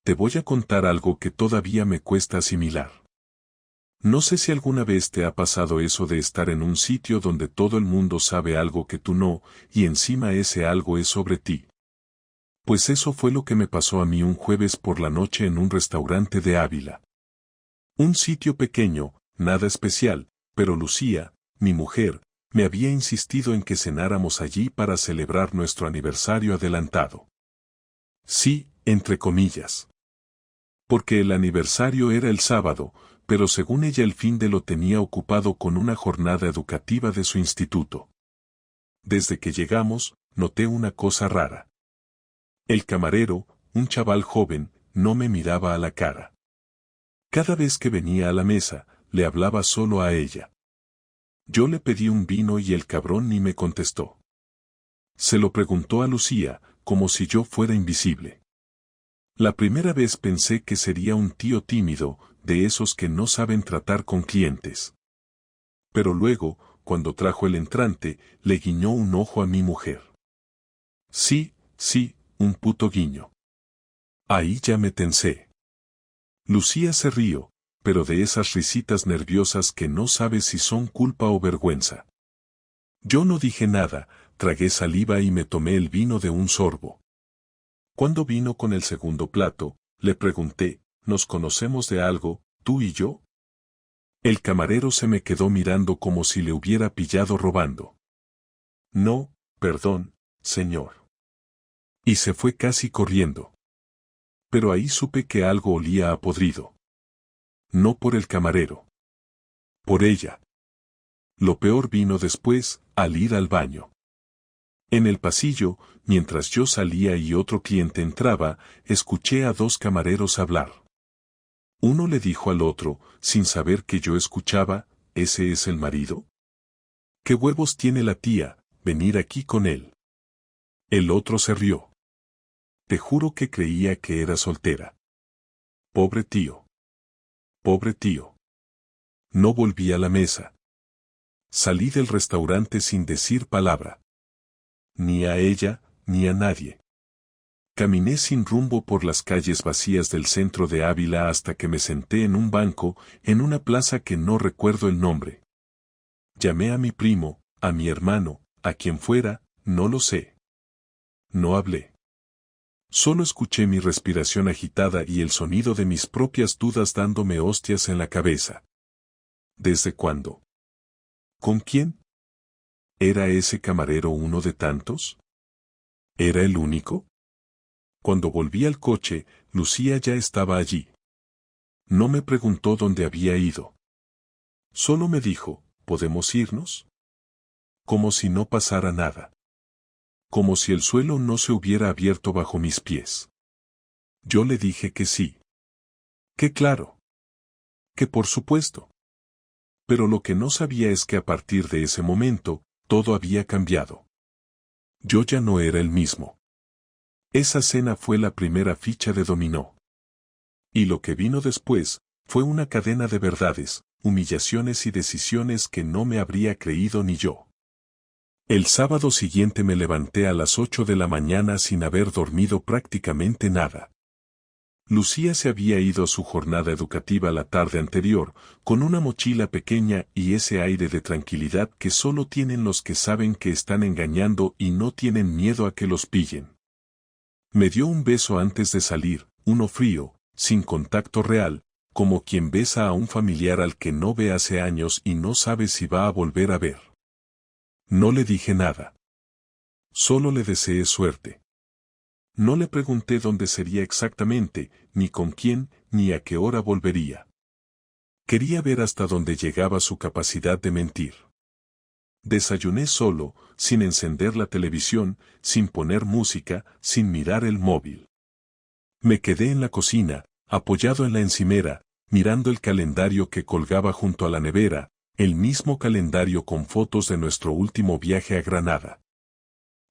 te voy a contar algo que todavía me cuesta asimilar. No sé si alguna vez te ha pasado eso de estar en un sitio donde todo el mundo sabe algo que tú no, y encima ese algo es sobre ti. Pues eso fue lo que me pasó a mí un jueves por la noche en un restaurante de Ávila. Un sitio pequeño, nada especial, pero Lucía, mi mujer, me había insistido en que cenáramos allí para celebrar nuestro aniversario adelantado. Sí, entre comillas. Porque el aniversario era el sábado, pero según ella el fin de lo tenía ocupado con una jornada educativa de su instituto. Desde que llegamos, noté una cosa rara. El camarero, un chaval joven, no me miraba a la cara. Cada vez que venía a la mesa, le hablaba solo a ella. Yo le pedí un vino y el cabrón ni me contestó. Se lo preguntó a Lucía, como si yo fuera invisible. La primera vez pensé que sería un tío tímido, de esos que no saben tratar con clientes. Pero luego, cuando trajo el entrante, le guiñó un ojo a mi mujer. Sí, un puto guiño. Ahí ya me tensé. Lucía se rió, pero de esas risitas nerviosas que no sabes si son culpa o vergüenza. Yo no dije nada, tragué saliva y me tomé el vino de un sorbo. Cuando vino con el segundo plato, le pregunté, ¿nos conocemos de algo, tú y yo? El camarero se me quedó mirando como si le hubiera pillado robando. No, perdón, señor. Y se fue casi corriendo. Pero ahí supe que algo olía a podrido. No por el camarero. Por ella. Lo peor vino después, al ir al baño. En el pasillo, mientras yo salía y otro cliente entraba, escuché a dos camareros hablar. Uno le dijo al otro, sin saber que yo escuchaba, ¿ese es el marido? ¿Qué huevos tiene la tía, venir aquí con él? El otro se rió. Te juro que creía que era soltera. Pobre tío. Pobre tío. No volví a la mesa. Salí del restaurante sin decir palabra. Ni a ella, ni a nadie. Caminé sin rumbo por las calles vacías del centro de Ávila hasta que me senté en un banco, en una plaza que no recuerdo el nombre. Llamé a mi primo, a mi hermano, a quien fuera, no lo sé. No hablé. Solo escuché mi respiración agitada y el sonido de mis propias dudas dándome hostias en la cabeza. ¿Desde cuándo? ¿Con quién? ¿Era ese camarero uno de tantos? ¿Era el único? Cuando volví al coche, Lucía ya estaba allí. No me preguntó dónde había ido. Solo me dijo, ¿podemos irnos? Como si no pasara nada. Como si el suelo no se hubiera abierto bajo mis pies. Yo le dije que sí. Que claro. Que por supuesto. Pero lo que no sabía es que a partir de ese momento, todo había cambiado. Yo ya no era el mismo. Esa cena fue la primera ficha de dominó. Y lo que vino después, fue una cadena de verdades, humillaciones y decisiones que no me habría creído ni yo. El sábado siguiente me levanté a las 8 de la mañana sin haber dormido prácticamente nada. Lucía se había ido a su jornada educativa la tarde anterior, con una mochila pequeña y ese aire de tranquilidad que solo tienen los que saben que están engañando y no tienen miedo a que los pillen. Me dio un beso antes de salir, uno frío, sin contacto real, como quien besa a un familiar al que no ve hace años y no sabe si va a volver a ver. No le dije nada. Solo le deseé suerte. No le pregunté dónde sería exactamente, ni con quién, ni a qué hora volvería. Quería ver hasta dónde llegaba su capacidad de mentir. Desayuné solo, sin encender la televisión, sin poner música, sin mirar el móvil. Me quedé en la cocina, apoyado en la encimera, mirando el calendario que colgaba junto a la nevera, el mismo calendario con fotos de nuestro último viaje a Granada.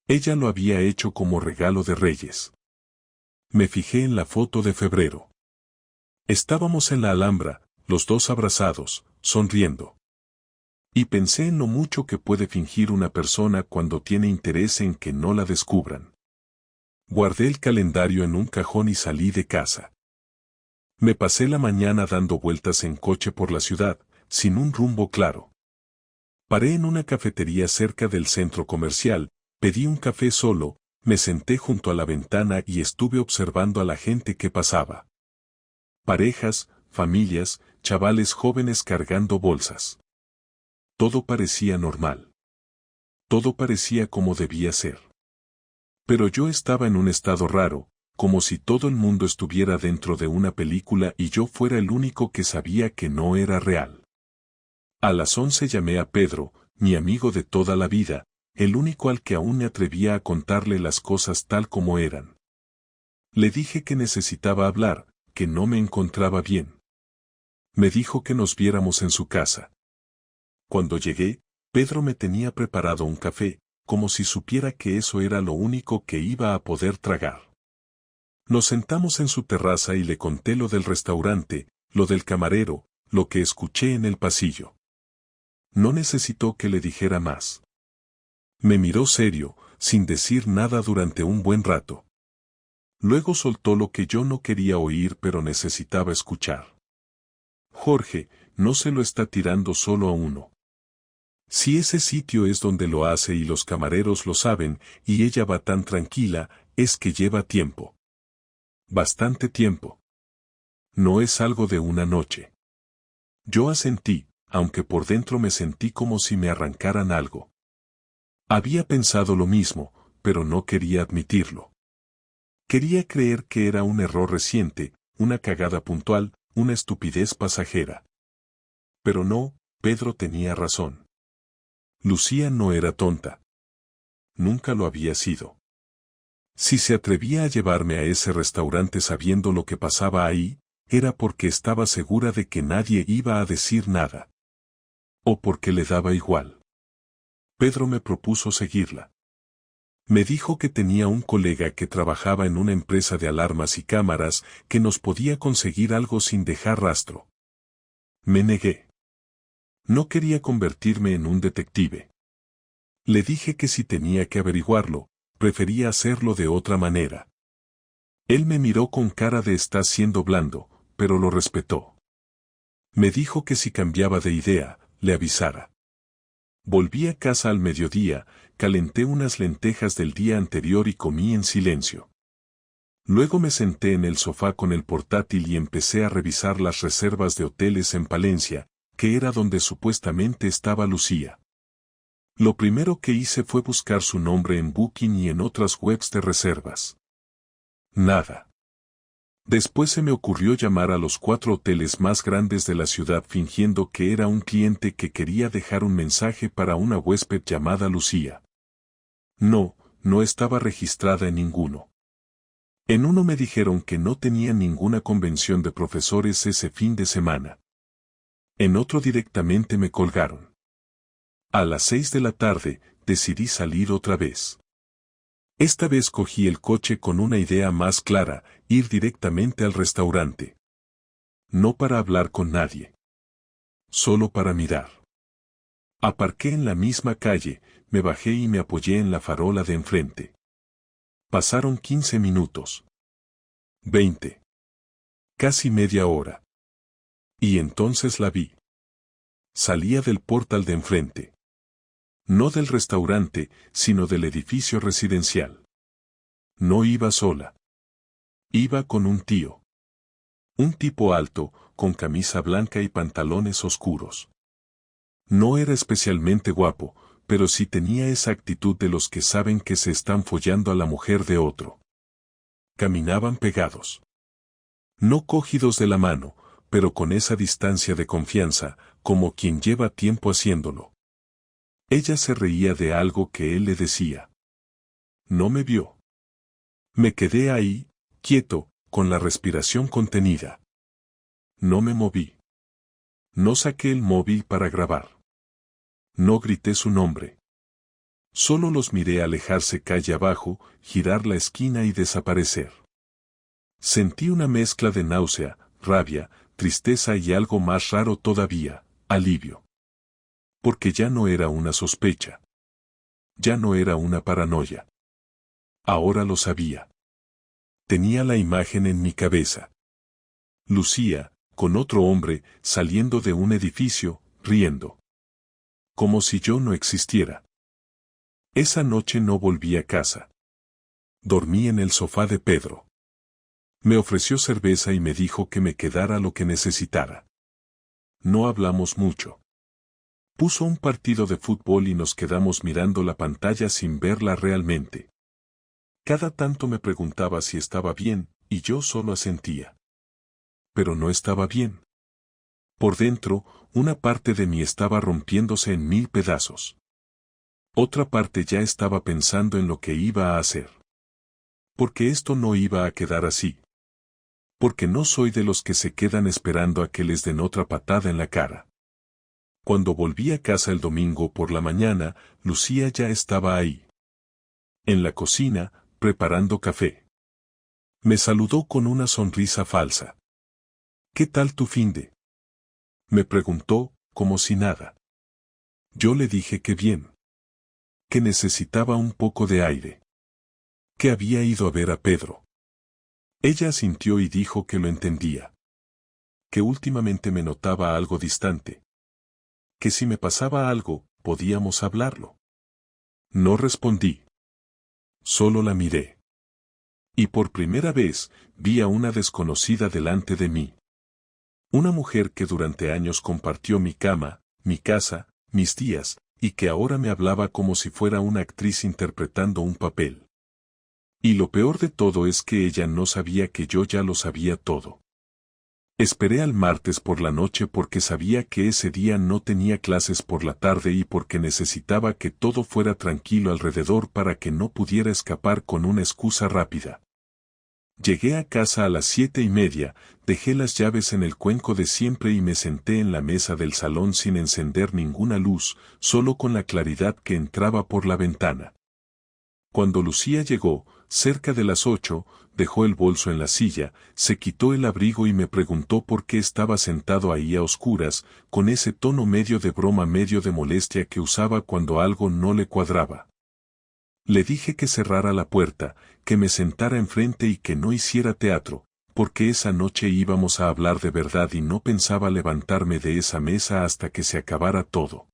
Ella lo había hecho como regalo de Reyes. Me fijé en la foto de febrero. Estábamos en la Alhambra, los dos abrazados, sonriendo. Y pensé en lo mucho que puede fingir una persona cuando tiene interés en que no la descubran. Guardé el calendario en un cajón y salí de casa. Me pasé la mañana dando vueltas en coche por la ciudad, sin un rumbo claro. Paré en una cafetería cerca del centro comercial, pedí un café solo, me senté junto a la ventana y estuve observando a la gente que pasaba. Parejas, familias, chavales jóvenes cargando bolsas. Todo parecía normal. Todo parecía como debía ser. Pero yo estaba en un estado raro, como si todo el mundo estuviera dentro de una película y yo fuera el único que sabía que no era real. A las 11 llamé a Pedro, mi amigo de toda la vida, el único al que aún me atrevía a contarle las cosas tal como eran. Le dije que necesitaba hablar, que no me encontraba bien. Me dijo que nos viéramos en su casa. Cuando llegué, Pedro me tenía preparado un café, como si supiera que eso era lo único que iba a poder tragar. Nos sentamos en su terraza y le conté lo del restaurante, lo del camarero, lo que escuché en el pasillo. No necesitó que le dijera más. Me miró serio, sin decir nada durante un buen rato. Luego soltó lo que yo no quería oír pero necesitaba escuchar. Jorge, no se lo está tirando solo a uno. Si ese sitio es donde lo hace y los camareros lo saben, y ella va tan tranquila, es que lleva tiempo. Bastante tiempo. No es algo de una noche. Yo asentí, aunque por dentro me sentí como si me arrancaran algo. Había pensado lo mismo, pero no quería admitirlo. Quería creer que era un error reciente, una cagada puntual, una estupidez pasajera. Pero no, Pedro tenía razón. Lucía no era tonta. Nunca lo había sido. Si se atrevía a llevarme a ese restaurante sabiendo lo que pasaba ahí, era porque estaba segura de que nadie iba a decir nada. O porque le daba igual. Pedro me propuso seguirla. Me dijo que tenía un colega que trabajaba en una empresa de alarmas y cámaras que nos podía conseguir algo sin dejar rastro. Me negué. No quería convertirme en un detective. Le dije que si tenía que averiguarlo, prefería hacerlo de otra manera. Él me miró con cara de "estás siendo blando", pero lo respetó. Me dijo que si cambiaba de idea, le avisara. Volví a casa al mediodía, calenté unas lentejas del día anterior y comí en silencio. Luego me senté en el sofá con el portátil y empecé a revisar las reservas de hoteles en Palencia, que era donde supuestamente estaba Lucía. Lo primero que hice fue buscar su nombre en Booking y en otras webs de reservas. Nada. Después se me ocurrió llamar a los 4 hoteles más grandes de la ciudad fingiendo que era un cliente que quería dejar un mensaje para una huésped llamada Lucía. No, no estaba registrada en ninguno. En uno me dijeron que no tenían ninguna convención de profesores ese fin de semana. En otro directamente me colgaron. A las 6 de la tarde, decidí salir otra vez. Esta vez cogí el coche con una idea más clara, ir directamente al restaurante. No para hablar con nadie. Solo para mirar. Aparqué en la misma calle, me bajé y me apoyé en la farola de enfrente. Pasaron 15 minutos. 20. Casi media hora. Y entonces la vi. Salía del portal de enfrente. No del restaurante, sino del edificio residencial. No iba sola. Iba con un tío. Un tipo alto, con camisa blanca y pantalones oscuros. No era especialmente guapo, pero sí tenía esa actitud de los que saben que se están follando a la mujer de otro. Caminaban pegados. No cogidos de la mano, pero con esa distancia de confianza, como quien lleva tiempo haciéndolo. Ella se reía de algo que él le decía. No me vio. Me quedé ahí, quieto, con la respiración contenida. No me moví. No saqué el móvil para grabar. No grité su nombre. Solo los miré alejarse calle abajo, girar la esquina y desaparecer. Sentí una mezcla de náusea, rabia, tristeza y algo más raro todavía, alivio. Porque ya no era una sospecha. Ya no era una paranoia. Ahora lo sabía. Tenía la imagen en mi cabeza. Lucía, con otro hombre, saliendo de un edificio, riendo. Como si yo no existiera. Esa noche no volví a casa. Dormí en el sofá de Pedro. Me ofreció cerveza y me dijo que me quedara lo que necesitara. No hablamos mucho. Puso un partido de fútbol y nos quedamos mirando la pantalla sin verla realmente. Cada tanto me preguntaba si estaba bien, y yo solo asentía. Pero no estaba bien. Por dentro, una parte de mí estaba rompiéndose en 1000 pedazos. Otra parte ya estaba pensando en lo que iba a hacer. Porque esto no iba a quedar así. Porque no soy de los que se quedan esperando a que les den otra patada en la cara. Cuando volví a casa el domingo por la mañana, Lucía ya estaba ahí. En la cocina, preparando café. Me saludó con una sonrisa falsa. ¿Qué tal tu finde? Me preguntó, como si nada. Yo le dije que bien. Que necesitaba un poco de aire. Que había ido a ver a Pedro. Ella asintió y dijo que lo entendía. Que últimamente me notaba algo distante. Que si me pasaba algo, podíamos hablarlo. No respondí. Solo la miré. Y por primera vez, vi a una desconocida delante de mí. Una mujer que durante años compartió mi cama, mi casa, mis días, y que ahora me hablaba como si fuera una actriz interpretando un papel. Y lo peor de todo es que ella no sabía que yo ya lo sabía todo. Esperé al martes por la noche porque sabía que ese día no tenía clases por la tarde y porque necesitaba que todo fuera tranquilo alrededor para que no pudiera escapar con una excusa rápida. Llegué a casa a las 7:30, dejé las llaves en el cuenco de siempre y me senté en la mesa del salón sin encender ninguna luz, solo con la claridad que entraba por la ventana. Cuando Lucía llegó, cerca de las 8, dejó el bolso en la silla, se quitó el abrigo y me preguntó por qué estaba sentado ahí a oscuras, con ese tono medio de broma medio de molestia que usaba cuando algo no le cuadraba. Le dije que cerrara la puerta, que me sentara enfrente y que no hiciera teatro, porque esa noche íbamos a hablar de verdad y no pensaba levantarme de esa mesa hasta que se acabara todo.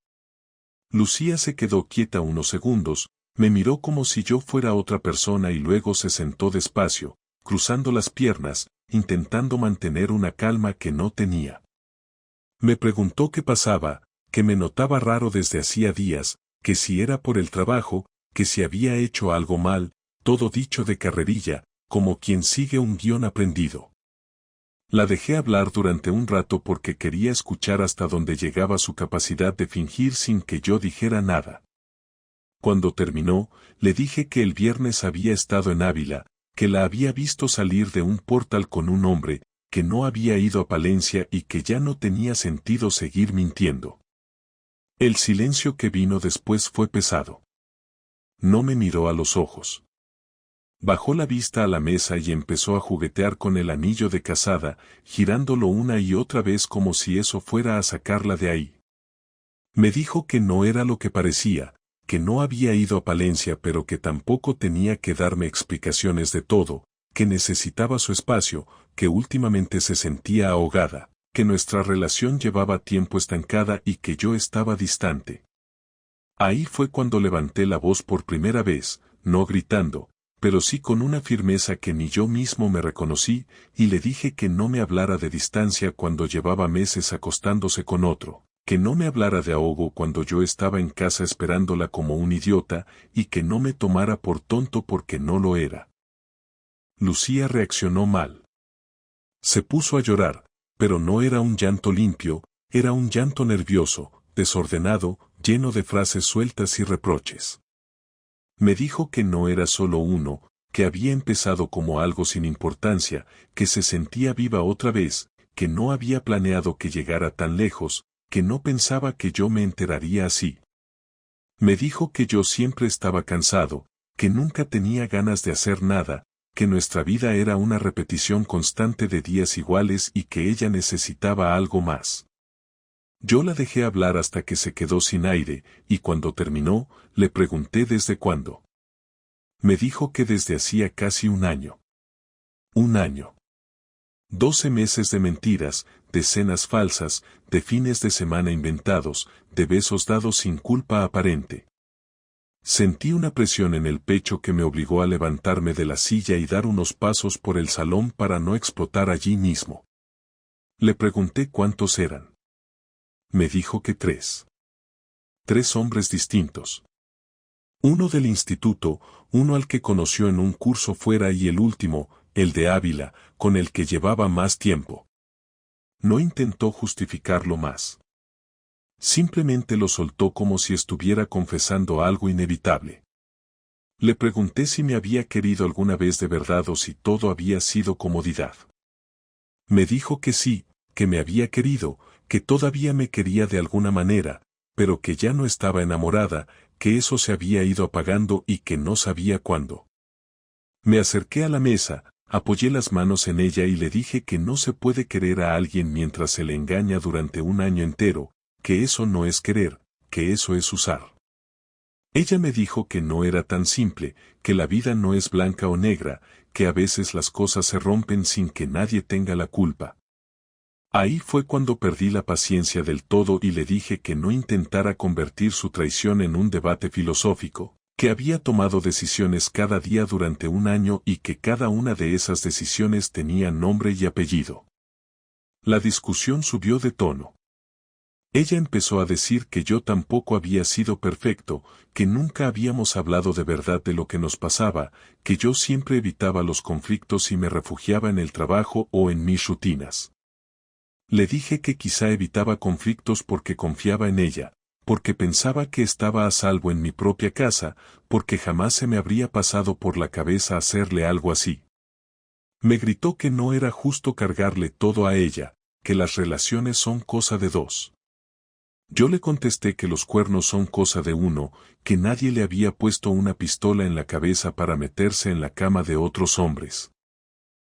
Lucía se quedó quieta unos segundos, me miró como si yo fuera otra persona y luego se sentó despacio, cruzando las piernas, intentando mantener una calma que no tenía. Me preguntó qué pasaba, que me notaba raro desde hacía días, que si era por el trabajo, que si había hecho algo mal, todo dicho de carrerilla, como quien sigue un guión aprendido. La dejé hablar durante un rato porque quería escuchar hasta donde llegaba su capacidad de fingir sin que yo dijera nada. Cuando terminó, le dije que el viernes había estado en Ávila, que la había visto salir de un portal con un hombre, que no había ido a Palencia y que ya no tenía sentido seguir mintiendo. El silencio que vino después fue pesado. No me miró a los ojos. Bajó la vista a la mesa y empezó a juguetear con el anillo de casada, girándolo una y otra vez como si eso fuera a sacarla de ahí. Me dijo que no era lo que parecía, que no había ido a Palencia pero que tampoco tenía que darme explicaciones de todo, que necesitaba su espacio, que últimamente se sentía ahogada, que nuestra relación llevaba tiempo estancada y que yo estaba distante. Ahí fue cuando levanté la voz por primera vez, no gritando, pero sí con una firmeza que ni yo mismo me reconocí, y le dije que no me hablara de distancia cuando llevaba meses acostándose con otro, que no me hablara de ahogo cuando yo estaba en casa esperándola como un idiota, y que no me tomara por tonto porque no lo era. Lucía reaccionó mal. Se puso a llorar, pero no era un llanto limpio, era un llanto nervioso, desordenado, lleno de frases sueltas y reproches. Me dijo que no era solo uno, que había empezado como algo sin importancia, que se sentía viva otra vez, que no había planeado que llegara tan lejos, que no pensaba que yo me enteraría así. Me dijo que yo siempre estaba cansado, que nunca tenía ganas de hacer nada, que nuestra vida era una repetición constante de días iguales y que ella necesitaba algo más. Yo la dejé hablar hasta que se quedó sin aire, y cuando terminó, le pregunté desde cuándo. Me dijo que desde hacía casi un año. Un año. 12 meses de mentiras, de cenas falsas, de fines de semana inventados, de besos dados sin culpa aparente. Sentí una presión en el pecho que me obligó a levantarme de la silla y dar unos pasos por el salón para no explotar allí mismo. Le pregunté cuántos eran. Me dijo que 3. 3 hombres distintos. Uno del instituto, uno al que conoció en un curso fuera y el último, el de Ávila, con el que llevaba más tiempo. No intentó justificarlo más. Simplemente lo soltó como si estuviera confesando algo inevitable. Le pregunté si me había querido alguna vez de verdad o si todo había sido comodidad. Me dijo que sí, que me había querido, que todavía me quería de alguna manera, pero que ya no estaba enamorada, que eso se había ido apagando y que no sabía cuándo. Me acerqué a la mesa, apoyé las manos en ella y le dije que no se puede querer a alguien mientras se le engaña durante un año entero, que eso no es querer, que eso es usar. Ella me dijo que no era tan simple, que la vida no es blanca o negra, que a veces las cosas se rompen sin que nadie tenga la culpa. Ahí fue cuando perdí la paciencia del todo y le dije que no intentara convertir su traición en un debate filosófico, que había tomado decisiones cada día durante un año y que cada una de esas decisiones tenía nombre y apellido. La discusión subió de tono. Ella empezó a decir que yo tampoco había sido perfecto, que nunca habíamos hablado de verdad de lo que nos pasaba, que yo siempre evitaba los conflictos y me refugiaba en el trabajo o en mis rutinas. Le dije que quizá evitaba conflictos porque confiaba en ella, porque pensaba que estaba a salvo en mi propia casa, porque jamás se me habría pasado por la cabeza hacerle algo así. Me gritó que no era justo cargarle todo a ella, que las relaciones son cosa de 2. Yo le contesté que los cuernos son cosa de 1, que nadie le había puesto una pistola en la cabeza para meterse en la cama de otros hombres.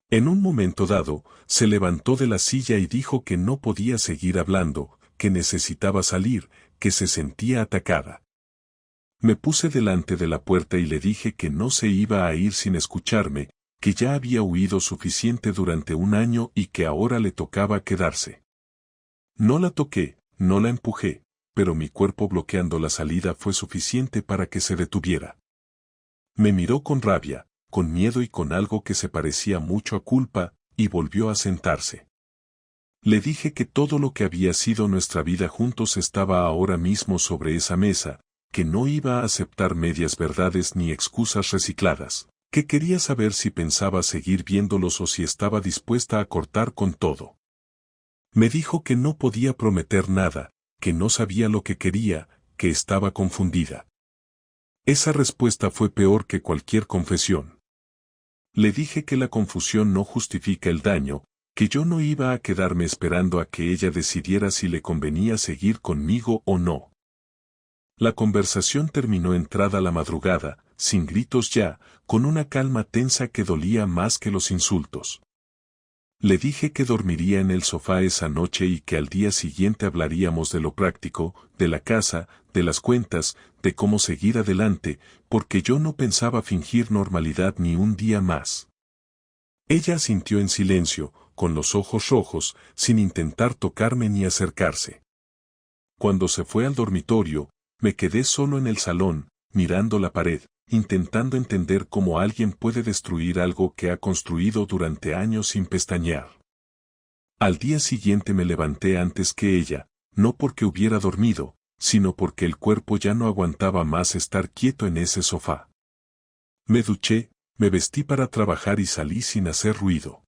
En un momento dado, se levantó de la silla y dijo que no podía seguir hablando, que necesitaba salir, que se sentía atacada. Me puse delante de la puerta y le dije que no se iba a ir sin escucharme, que ya había huido suficiente durante un año y que ahora le tocaba quedarse. No la toqué, no la empujé, pero mi cuerpo bloqueando la salida fue suficiente para que se detuviera. Me miró con rabia, con miedo y con algo que se parecía mucho a culpa, y volvió a sentarse. Le dije que todo lo que había sido nuestra vida juntos estaba ahora mismo sobre esa mesa, que no iba a aceptar medias verdades ni excusas recicladas, que quería saber si pensaba seguir viéndolos o si estaba dispuesta a cortar con todo. Me dijo que no podía prometer nada, que no sabía lo que quería, que estaba confundida. Esa respuesta fue peor que cualquier confesión. Le dije que la confusión no justifica el daño, que yo no iba a quedarme esperando a que ella decidiera si le convenía seguir conmigo o no. La conversación terminó entrada la madrugada, sin gritos ya, con una calma tensa que dolía más que los insultos. Le dije que dormiría en el sofá esa noche y que al día siguiente hablaríamos de lo práctico, de la casa, de las cuentas, de cómo seguir adelante, porque yo no pensaba fingir normalidad ni un día más. Ella asintió en silencio, con los ojos rojos, sin intentar tocarme ni acercarse. Cuando se fue al dormitorio, me quedé solo en el salón, mirando la pared, intentando entender cómo alguien puede destruir algo que ha construido durante años sin pestañear. Al día siguiente me levanté antes que ella, no porque hubiera dormido, sino porque el cuerpo ya no aguantaba más estar quieto en ese sofá. Me duché, me vestí para trabajar y salí sin hacer ruido.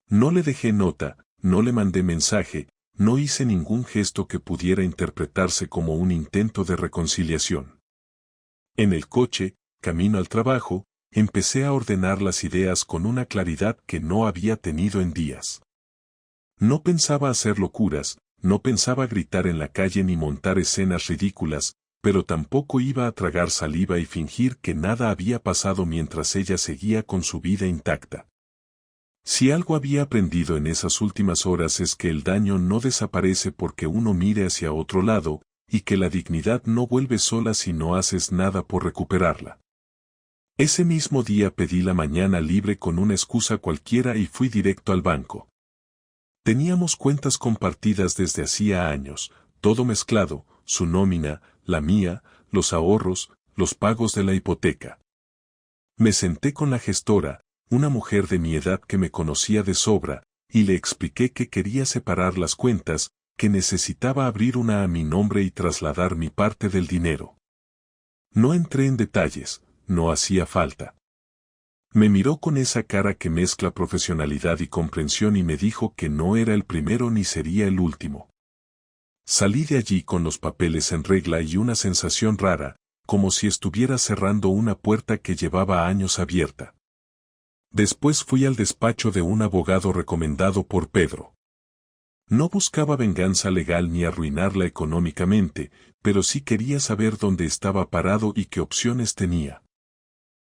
No le dejé nota, no le mandé mensaje, no hice ningún gesto que pudiera interpretarse como un intento de reconciliación. En el coche, camino al trabajo, empecé a ordenar las ideas con una claridad que no había tenido en días. No pensaba hacer locuras, no pensaba gritar en la calle ni montar escenas ridículas, pero tampoco iba a tragar saliva y fingir que nada había pasado mientras ella seguía con su vida intacta. Si algo había aprendido en esas últimas horas es que el daño no desaparece porque uno mire hacia otro lado, y que la dignidad no vuelve sola si no haces nada por recuperarla. Ese mismo día pedí la mañana libre con una excusa cualquiera y fui directo al banco. Teníamos cuentas compartidas desde hacía años, todo mezclado, su nómina, la mía, los ahorros, los pagos de la hipoteca. Me senté con la gestora, una mujer de mi edad que me conocía de sobra, y le expliqué que quería separar las cuentas, que necesitaba abrir una a mi nombre y trasladar mi parte del dinero. No entré en detalles, no hacía falta. Me miró con esa cara que mezcla profesionalidad y comprensión y me dijo que no era el primero ni sería el último. Salí de allí con los papeles en regla y una sensación rara, como si estuviera cerrando una puerta que llevaba años abierta. Después fui al despacho de un abogado recomendado por Pedro. No buscaba venganza legal ni arruinarla económicamente, pero sí quería saber dónde estaba parado y qué opciones tenía.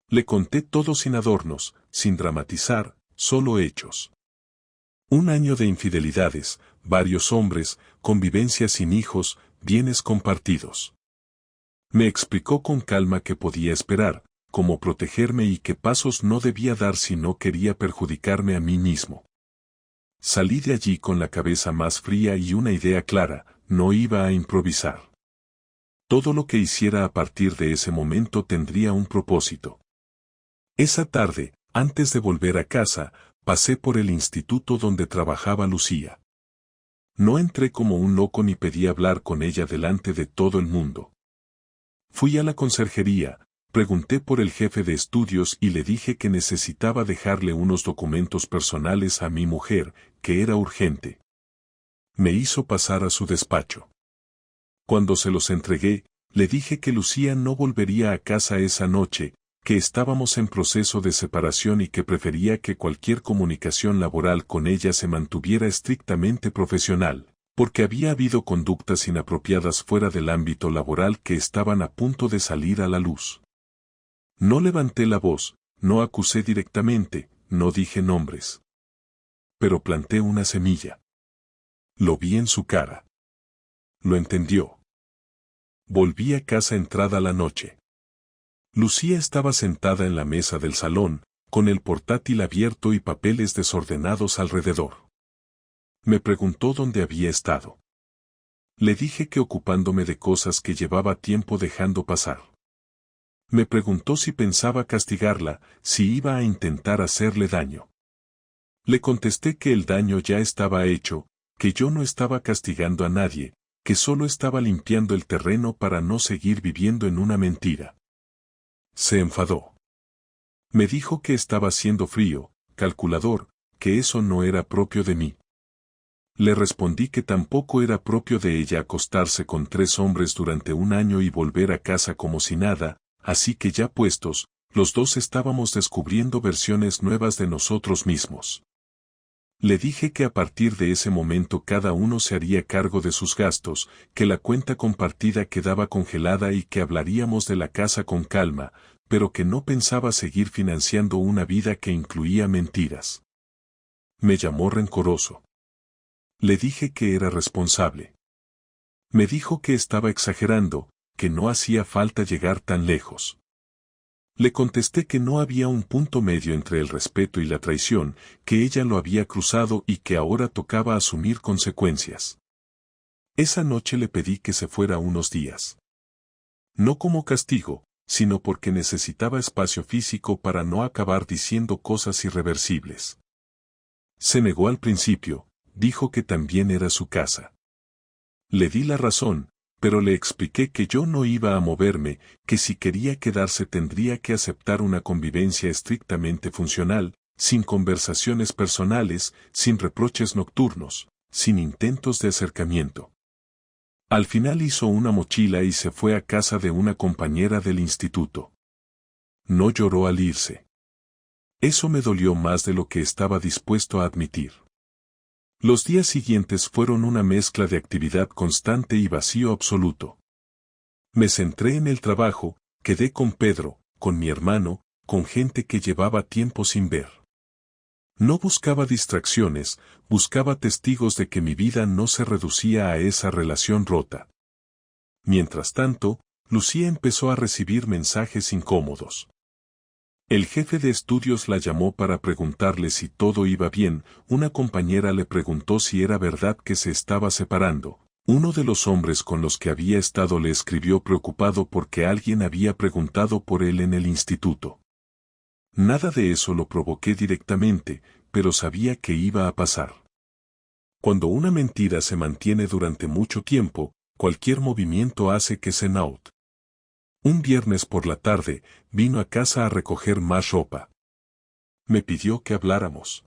Le conté todo sin adornos, sin dramatizar, solo hechos. 1 año de infidelidades, varios hombres, convivencia sin hijos, bienes compartidos. Me explicó con calma qué podía esperar, cómo protegerme y qué pasos no debía dar si no quería perjudicarme a mí mismo. Salí de allí con la cabeza más fría y una idea clara, no iba a improvisar. Todo lo que hiciera a partir de ese momento tendría un propósito. Esa tarde, antes de volver a casa, pasé por el instituto donde trabajaba Lucía. No entré como un loco ni pedí hablar con ella delante de todo el mundo. Fui a la conserjería, pregunté por el jefe de estudios y le dije que necesitaba dejarle unos documentos personales a mi mujer, que era urgente. Me hizo pasar a su despacho. Cuando se los entregué, le dije que Lucía no volvería a casa esa noche, que estábamos en proceso de separación y que prefería que cualquier comunicación laboral con ella se mantuviera estrictamente profesional, porque había habido conductas inapropiadas fuera del ámbito laboral que estaban a punto de salir a la luz. No levanté la voz, no acusé directamente, no dije nombres. Pero planté una semilla. Lo vi en su cara. Lo entendió. Volví a casa entrada la noche. Lucía estaba sentada en la mesa del salón, con el portátil abierto y papeles desordenados alrededor. Me preguntó dónde había estado. Le dije que ocupándome de cosas que llevaba tiempo dejando pasar. Me preguntó si pensaba castigarla, si iba a intentar hacerle daño. Le contesté que el daño ya estaba hecho, que yo no estaba castigando a nadie, que solo estaba limpiando el terreno para no seguir viviendo en una mentira. Se enfadó. Me dijo que estaba siendo frío, calculador, que eso no era propio de mí. Le respondí que tampoco era propio de ella acostarse con 3 hombres durante 1 año y volver a casa como si nada, así que ya puestos, los dos estábamos descubriendo versiones nuevas de nosotros mismos. Le dije que a partir de ese momento cada uno se haría cargo de sus gastos, que la cuenta compartida quedaba congelada y que hablaríamos de la casa con calma, pero que no pensaba seguir financiando una vida que incluía mentiras. Me llamó rencoroso. Le dije que era responsable. Me dijo que estaba exagerando, que no hacía falta llegar tan lejos. Le contesté que no había un punto medio entre el respeto y la traición, que ella lo había cruzado y que ahora tocaba asumir consecuencias. Esa noche le pedí que se fuera unos días. No como castigo, sino porque necesitaba espacio físico para no acabar diciendo cosas irreversibles. Se negó al principio, dijo que también era su casa. Le di la razón, pero le expliqué que yo no iba a moverme, que si quería quedarse tendría que aceptar una convivencia estrictamente funcional, sin conversaciones personales, sin reproches nocturnos, sin intentos de acercamiento. Al final hizo una mochila y se fue a casa de una compañera del instituto. No lloró al irse. Eso me dolió más de lo que estaba dispuesto a admitir. Los días siguientes fueron una mezcla de actividad constante y vacío absoluto. Me centré en el trabajo, quedé con Pedro, con mi hermano, con gente que llevaba tiempo sin ver. No buscaba distracciones, buscaba testigos de que mi vida no se reducía a esa relación rota. Mientras tanto, Lucía empezó a recibir mensajes incómodos. El jefe de estudios la llamó para preguntarle si todo iba bien. Una compañera le preguntó si era verdad que se estaba separando. Uno de los hombres con los que había estado le escribió preocupado porque alguien había preguntado por él en el instituto. Nada de eso lo provoqué directamente, pero sabía que iba a pasar. Cuando una mentira se mantiene durante mucho tiempo, cualquier movimiento hace que se note. Un viernes por la tarde, vino a casa a recoger más ropa. Me pidió que habláramos.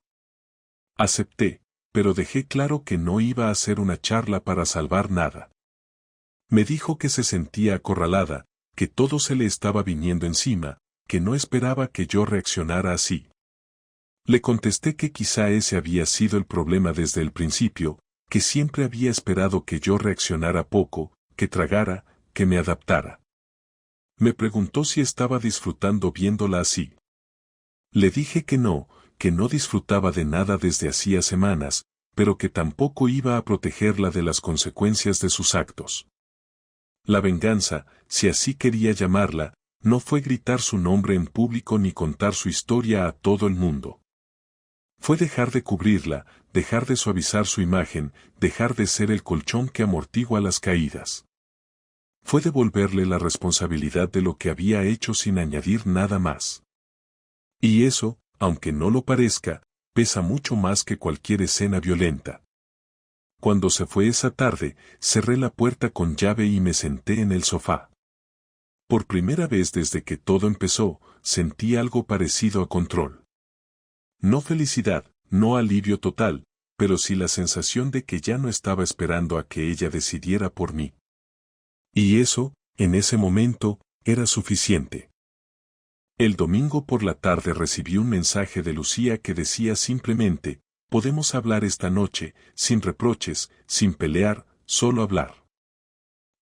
Acepté, pero dejé claro que no iba a hacer una charla para salvar nada. Me dijo que se sentía acorralada, que todo se le estaba viniendo encima, que no esperaba que yo reaccionara así. Le contesté que quizá ese había sido el problema desde el principio, que siempre había esperado que yo reaccionara poco, que tragara, que me adaptara. Me preguntó si estaba disfrutando viéndola así. Le dije que no disfrutaba de nada desde hacía semanas, pero que tampoco iba a protegerla de las consecuencias de sus actos. La venganza, si así quería llamarla, no fue gritar su nombre en público ni contar su historia a todo el mundo. Fue dejar de cubrirla, dejar de suavizar su imagen, dejar de ser el colchón que amortigua las caídas. Fue devolverle la responsabilidad de lo que había hecho sin añadir nada más. Y eso, aunque no lo parezca, pesa mucho más que cualquier escena violenta. Cuando se fue esa tarde, cerré la puerta con llave y me senté en el sofá. Por primera vez desde que todo empezó, sentí algo parecido a control. No felicidad, no alivio total, pero sí la sensación de que ya no estaba esperando a que ella decidiera por mí. Y eso, en ese momento, era suficiente. El domingo por la tarde recibí un mensaje de Lucía que decía simplemente, podemos hablar esta noche, sin reproches, sin pelear, solo hablar.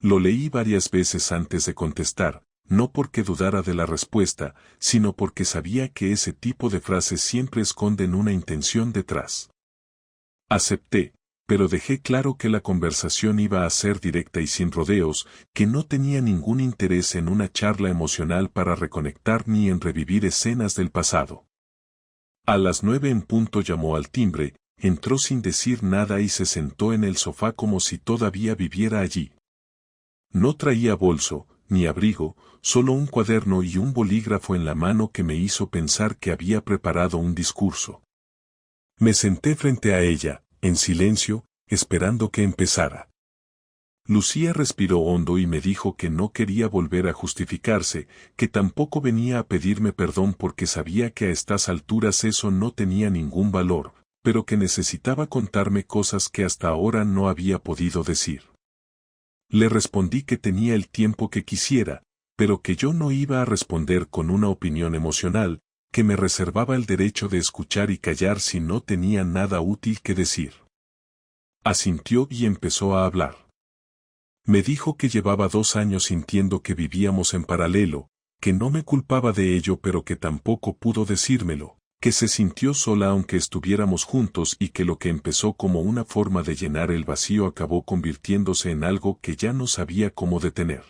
Lo leí varias veces antes de contestar, no porque dudara de la respuesta, sino porque sabía que ese tipo de frases siempre esconden una intención detrás. Acepté, pero dejé claro que la conversación iba a ser directa y sin rodeos, que no tenía ningún interés en una charla emocional para reconectar ni en revivir escenas del pasado. A las 9 en punto llamó al timbre, entró sin decir nada y se sentó en el sofá como si todavía viviera allí. No traía bolso, ni abrigo, solo un cuaderno y un bolígrafo en la mano que me hizo pensar que había preparado un discurso. Me senté frente a ella, en silencio, esperando que empezara. Lucía respiró hondo y me dijo que no quería volver a justificarse, que tampoco venía a pedirme perdón porque sabía que a estas alturas eso no tenía ningún valor, pero que necesitaba contarme cosas que hasta ahora no había podido decir. Le respondí que tenía el tiempo que quisiera, pero que yo no iba a responder con una opinión emocional, que me reservaba el derecho de escuchar y callar si no tenía nada útil que decir. Asintió y empezó a hablar. Me dijo que llevaba 2 años sintiendo que vivíamos en paralelo, que no me culpaba de ello pero que tampoco pudo decírmelo, que se sintió sola aunque estuviéramos juntos y que lo que empezó como una forma de llenar el vacío acabó convirtiéndose en algo que ya no sabía cómo detener.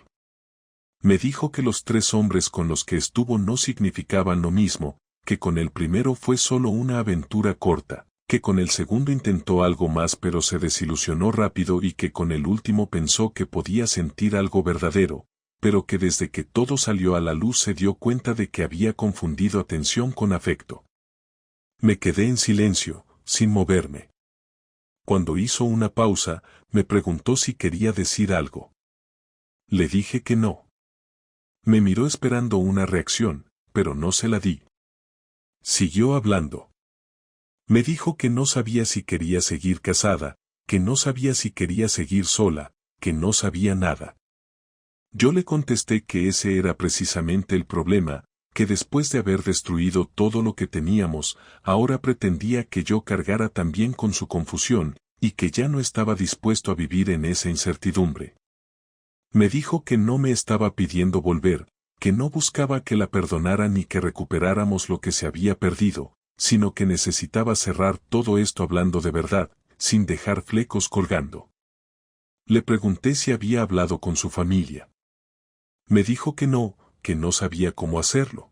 Me dijo que los 3 hombres con los que estuvo no significaban lo mismo, que con el primero fue solo una aventura corta, que con el segundo intentó algo más pero se desilusionó rápido y que con el último pensó que podía sentir algo verdadero, pero que desde que todo salió a la luz se dio cuenta de que había confundido atención con afecto. Me quedé en silencio, sin moverme. Cuando hizo una pausa, me preguntó si quería decir algo. Le dije que no. Me miró esperando una reacción, pero no se la di. Siguió hablando. Me dijo que no sabía si quería seguir casada, que no sabía si quería seguir sola, que no sabía nada. Yo le contesté que ese era precisamente el problema, que después de haber destruido todo lo que teníamos, ahora pretendía que yo cargara también con su confusión, y que ya no estaba dispuesto a vivir en esa incertidumbre. Me dijo que no me estaba pidiendo volver, que no buscaba que la perdonara ni que recuperáramos lo que se había perdido, sino que necesitaba cerrar todo esto hablando de verdad, sin dejar flecos colgando. Le pregunté si había hablado con su familia. Me dijo que no sabía cómo hacerlo.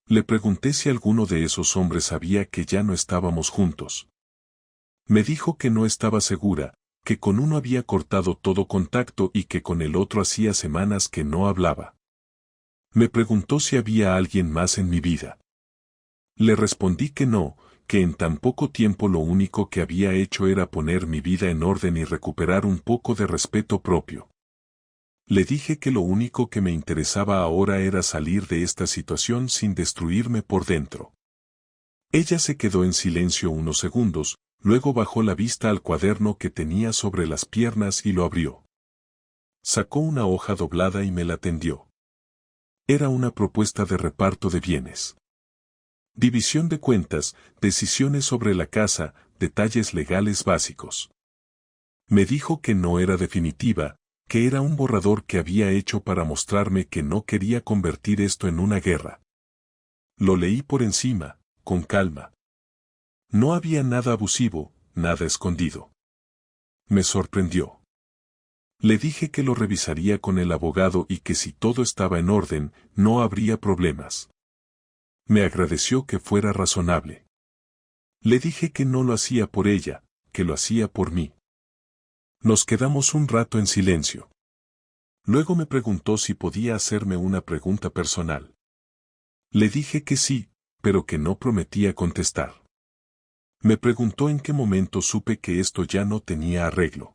Le pregunté si alguno de esos hombres sabía que ya no estábamos juntos. Me dijo que no estaba segura, que con uno había cortado todo contacto y que con el otro hacía semanas que no hablaba. Me preguntó si había alguien más en mi vida. Le respondí que no, que en tan poco tiempo lo único que había hecho era poner mi vida en orden y recuperar un poco de respeto propio. Le dije que lo único que me interesaba ahora era salir de esta situación sin destruirme por dentro. Ella se quedó en silencio unos segundos, luego bajó la vista al cuaderno que tenía sobre las piernas y lo abrió. Sacó una hoja doblada y me la tendió. Era una propuesta de reparto de bienes. División de cuentas, decisiones sobre la casa, detalles legales básicos. Me dijo que no era definitiva, que era un borrador que había hecho para mostrarme que no quería convertir esto en una guerra. Lo leí por encima, con calma. No había nada abusivo, nada escondido. Me sorprendió. Le dije que lo revisaría con el abogado y que si todo estaba en orden, no habría problemas. Me agradeció que fuera razonable. Le dije que no lo hacía por ella, que lo hacía por mí. Nos quedamos un rato en silencio. Luego me preguntó si podía hacerme una pregunta personal. Le dije que sí, pero que no prometía contestar. Me preguntó en qué momento supe que esto ya no tenía arreglo.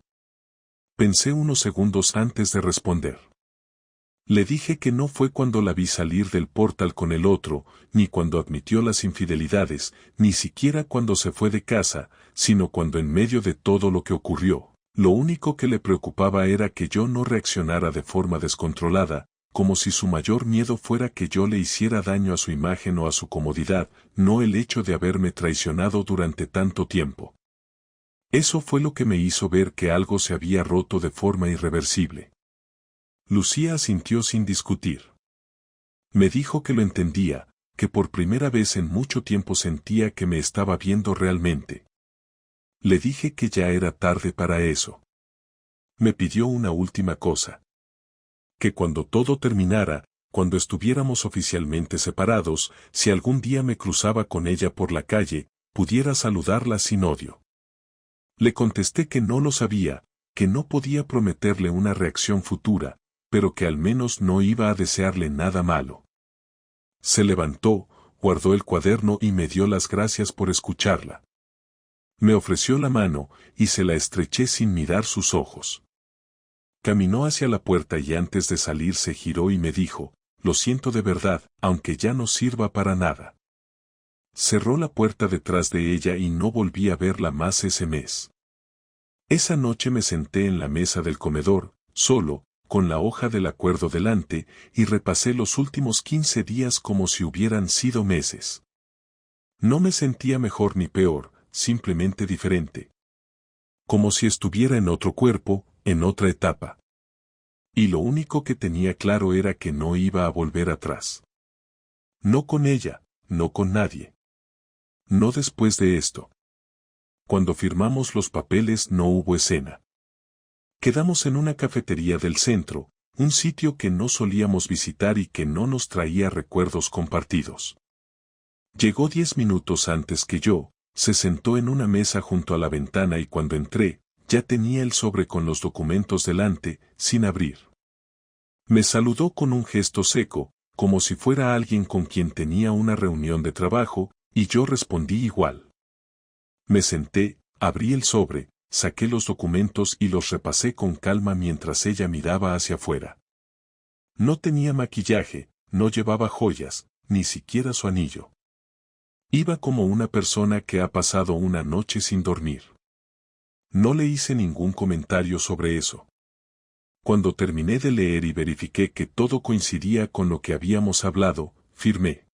Pensé unos segundos antes de responder. Le dije que no fue cuando la vi salir del portal con el otro, ni cuando admitió las infidelidades, ni siquiera cuando se fue de casa, sino cuando en medio de todo lo que ocurrió, lo único que le preocupaba era que yo no reaccionara de forma descontrolada, como si su mayor miedo fuera que yo le hiciera daño a su imagen o a su comodidad, no el hecho de haberme traicionado durante tanto tiempo. Eso fue lo que me hizo ver que algo se había roto de forma irreversible. Lucía asintió sin discutir. Me dijo que lo entendía, que por primera vez en mucho tiempo sentía que me estaba viendo realmente. Le dije que ya era tarde para eso. Me pidió una última cosa. Que cuando todo terminara, cuando estuviéramos oficialmente separados, si algún día me cruzaba con ella por la calle, pudiera saludarla sin odio. Le contesté que no lo sabía, que no podía prometerle una reacción futura, pero que al menos no iba a desearle nada malo. Se levantó, guardó el cuaderno y me dio las gracias por escucharla. Me ofreció la mano, y se la estreché sin mirar sus ojos. Caminó hacia la puerta y antes de salir se giró y me dijo, lo siento de verdad, aunque ya no sirva para nada. Cerró la puerta detrás de ella y no volví a verla más ese mes. Esa noche me senté en la mesa del comedor, solo, con la hoja del acuerdo delante, y repasé los últimos 15 días como si hubieran sido meses. No me sentía mejor ni peor, simplemente diferente. Como si estuviera en otro cuerpo, en otra etapa. Y lo único que tenía claro era que no iba a volver atrás. No con ella, no con nadie. No después de esto. Cuando firmamos los papeles no hubo escena. Quedamos en una cafetería del centro, un sitio que no solíamos visitar y que no nos traía recuerdos compartidos. Llegó 10 minutos antes que yo, se sentó en una mesa junto a la ventana y cuando entré, ya tenía el sobre con los documentos delante, sin abrir. Me saludó con un gesto seco, como si fuera alguien con quien tenía una reunión de trabajo, y yo respondí igual. Me senté, abrí el sobre, saqué los documentos y los repasé con calma mientras ella miraba hacia afuera. No tenía maquillaje, no llevaba joyas, ni siquiera su anillo. Iba como una persona que ha pasado una noche sin dormir. No le hice ningún comentario sobre eso. Cuando terminé de leer y verifiqué que todo coincidía con lo que habíamos hablado, firmé.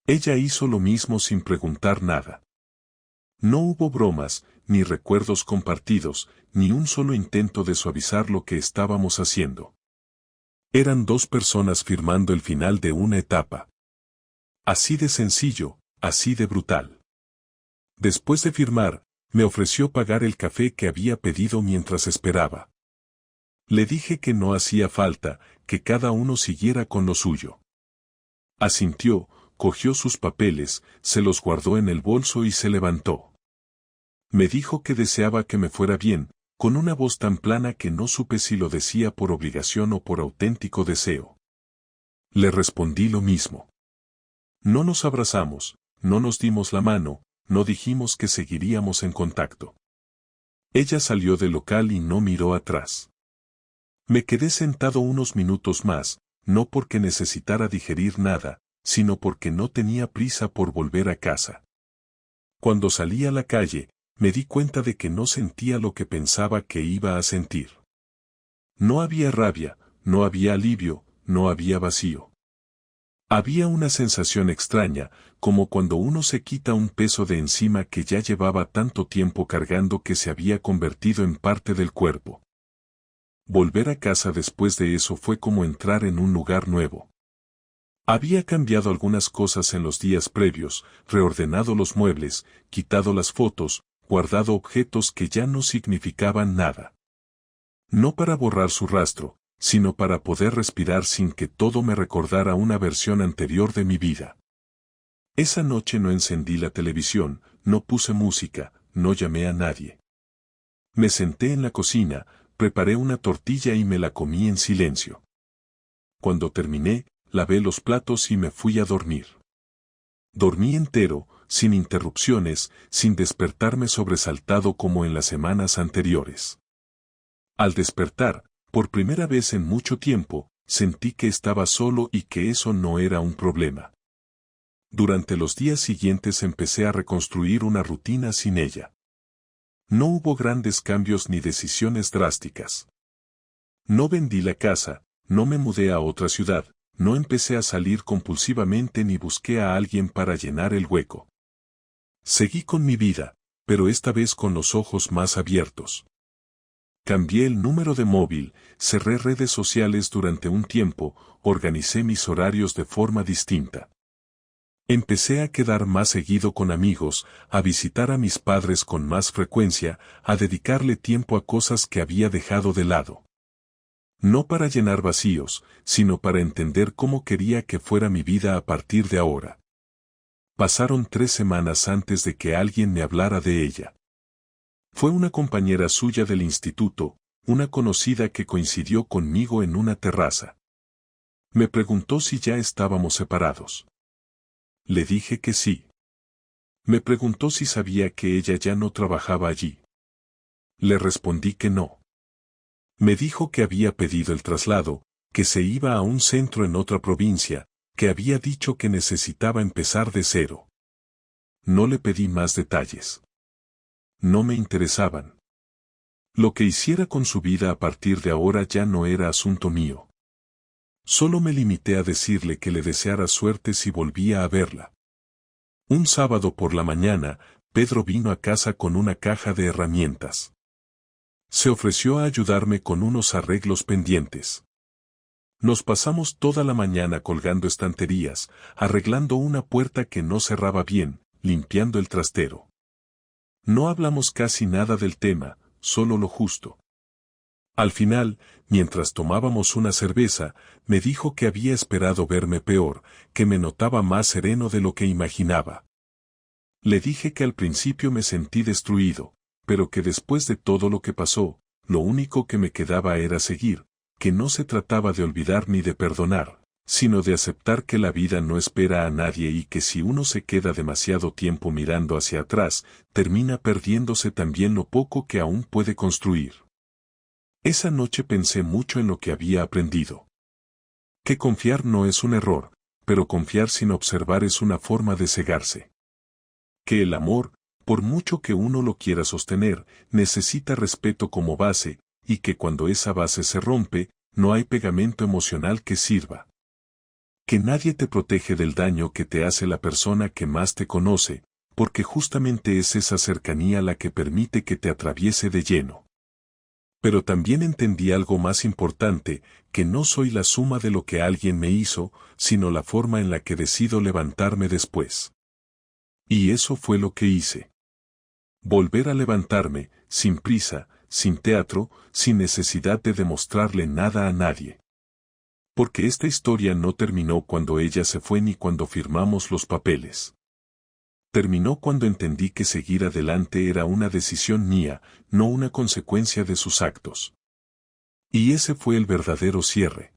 Ella hizo lo mismo sin preguntar nada. No hubo bromas, ni recuerdos compartidos, ni un solo intento de suavizar lo que estábamos haciendo. Eran dos personas firmando el final de una etapa. Así de sencillo, así de brutal. Después de firmar, me ofreció pagar el café que había pedido mientras esperaba. Le dije que no hacía falta, que cada uno siguiera con lo suyo. Asintió, cogió sus papeles, se los guardó en el bolso y se levantó. Me dijo que deseaba que me fuera bien, con una voz tan plana que no supe si lo decía por obligación o por auténtico deseo. Le respondí lo mismo. No nos abrazamos, no nos dimos la mano, no dijimos que seguiríamos en contacto. Ella salió del local y no miró atrás. Me quedé sentado unos minutos más, no porque necesitara digerir nada, sino porque no tenía prisa por volver a casa. Cuando salí a la calle, me di cuenta de que no sentía lo que pensaba que iba a sentir. No había rabia, no había alivio, no había vacío. Había una sensación extraña, como cuando uno se quita un peso de encima que ya llevaba tanto tiempo cargando que se había convertido en parte del cuerpo. Volver a casa después de eso fue como entrar en un lugar nuevo. Había cambiado algunas cosas en los días previos, reordenado los muebles, quitado las fotos, guardado objetos que ya no significaban nada. No para borrar su rastro, sino para poder respirar sin que todo me recordara una versión anterior de mi vida. Esa noche no encendí la televisión, no puse música, no llamé a nadie. Me senté en la cocina, preparé una tortilla y me la comí en silencio. Cuando terminé, lavé los platos y me fui a dormir. Dormí entero, sin interrupciones, sin despertarme sobresaltado como en las semanas anteriores. Al despertar, por primera vez en mucho tiempo, sentí que estaba solo y que eso no era un problema. Durante los días siguientes empecé a reconstruir una rutina sin ella. No hubo grandes cambios ni decisiones drásticas. No vendí la casa, no me mudé a otra ciudad, no empecé a salir compulsivamente ni busqué a alguien para llenar el hueco. Seguí con mi vida, pero esta vez con los ojos más abiertos. Cambié el número de móvil, cerré redes sociales durante un tiempo, organicé mis horarios de forma distinta. Empecé a quedar más seguido con amigos, a visitar a mis padres con más frecuencia, a dedicarle tiempo a cosas que había dejado de lado. No para llenar vacíos, sino para entender cómo quería que fuera mi vida a partir de ahora. Pasaron 3 semanas antes de que alguien me hablara de ella. Fue una compañera suya del instituto, una conocida que coincidió conmigo en una terraza. Me preguntó si ya estábamos separados. Le dije que sí. Me preguntó si sabía que ella ya no trabajaba allí. Le respondí que no. Me dijo que había pedido el traslado, que se iba a un centro en otra provincia, que había dicho que necesitaba empezar de cero. No le pedí más detalles. No me interesaban. Lo que hiciera con su vida a partir de ahora ya no era asunto mío. Solo me limité a decirle que le deseara suerte si volvía a verla. Un sábado por la mañana, Pedro vino a casa con una caja de herramientas. Se ofreció a ayudarme con unos arreglos pendientes. Nos pasamos toda la mañana colgando estanterías, arreglando una puerta que no cerraba bien, limpiando el trastero. No hablamos casi nada del tema, solo lo justo. Al final, mientras tomábamos una cerveza, me dijo que había esperado verme peor, que me notaba más sereno de lo que imaginaba. Le dije que al principio me sentí destruido, pero que después de todo lo que pasó, lo único que me quedaba era seguir, que no se trataba de olvidar ni de perdonar, sino de aceptar que la vida no espera a nadie y que si uno se queda demasiado tiempo mirando hacia atrás, termina perdiéndose también lo poco que aún puede construir. Esa noche pensé mucho en lo que había aprendido. Que confiar no es un error, pero confiar sin observar es una forma de cegarse. Que el amor, por mucho que uno lo quiera sostener, necesita respeto como base, y que cuando esa base se rompe, no hay pegamento emocional que sirva. Que nadie te protege del daño que te hace la persona que más te conoce, porque justamente es esa cercanía la que permite que te atraviese de lleno. Pero también entendí algo más importante, que no soy la suma de lo que alguien me hizo, sino la forma en la que decido levantarme después. Y eso fue lo que hice. Volver a levantarme, sin prisa, sin teatro, sin necesidad de demostrarle nada a nadie. Porque esta historia no terminó cuando ella se fue ni cuando firmamos los papeles. Terminó cuando entendí que seguir adelante era una decisión mía, no una consecuencia de sus actos. Y ese fue el verdadero cierre.